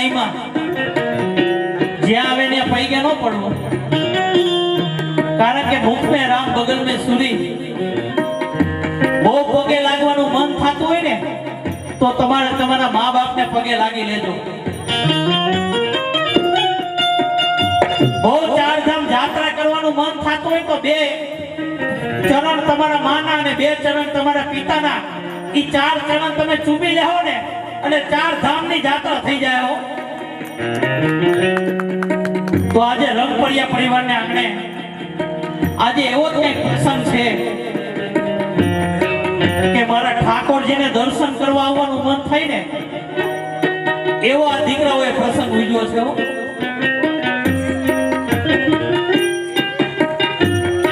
ચરણીમાં જ્યાં આવે ને પૈગે ન પડવો, કારણ કે મુખ में राम बगल में सूरी। બહુ પગે લાગવાનું મન થતું હોય ને તો તમારે તમારા મા બાપને પગે લાગી લેજો। બહુ ચારધામ યાત્રા કરવાનું મન થતું હોય તો બે ચરણ તમારા માના અને બે ચરણ તમારા પિતાના, ઈ ચાર ચરણ તમે ચૂમી લેહો ને અને ચાર ધામની યાત્રા થઈ જાય હો। તો આજે રંગપરિયા પરિવારને આંગણે આજે એવો જ કંઈક પ્રસંગ છે કે મારા ઠાકોરજીને દર્શન કરવા આવવાનું મન થાય ને એવો આ દીકરાઓએ પ્રસંગ ઉજવ્યો છે।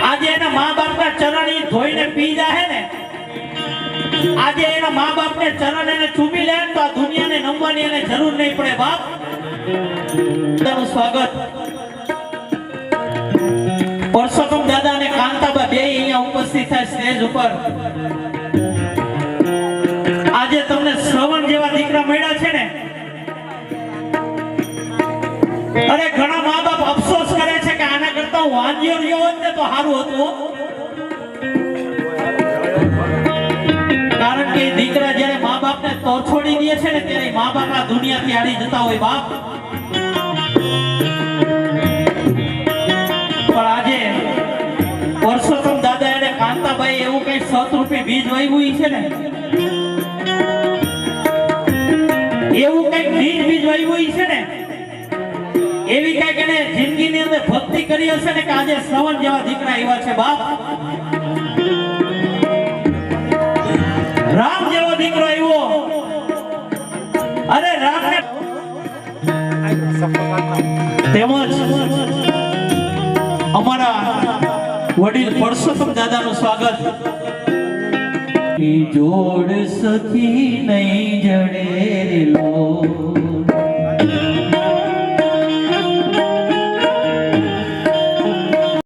આજે એના મા બાપના ચરણ ઈ ધોઈને પી જાય ને, આજે એના મા બાપને ચરણ એને ચૂમી લે તો આ દુનિયાને નમવાની એને જરૂર નહીં પડે। બાપ તમારું સ્વાગત। પરસોત્તમ દાદા અને કાંતાબા બે અહીંયા ઉપસ્થિત થાય સ્ટેજ ઉપર। આજે તમને શ્રવણ જેવા દીકરા મળ્યા છે ને, અરે ઘણા મા બાપ અફસોસ કરે છે કે આના કરતા હું વાંજ્યો રહ્યો હોત ને તો સારું હતું, કારણ કે દીકરા જ્યારે મા બાપને તોછોડી દે છે ને ત્યારે મા બાપ આ દુનિયાથી હારી જતા હોય। બાપ પણ આજે પરસોત્તમ દાદા અને કાંતાભાઈ એવું કઈ 7 રૂપિયા બીજ વાવ્યું છે ને, એવું કઈક બીજ વાવ્યું છે ને, એવી કઈક એને જિંદગીની અંદર ભક્તિ કરી હશે ને કે આજે શ્રવણ જેવા દીકરા એવા છે। બાપ રામ જેવો દીકરો આવ્યો, અરે રામને તેમજ અમારા વડીલ પરસોત્તમ દાદાનું સ્વાગત। જોડ સખી નહીં જડે લો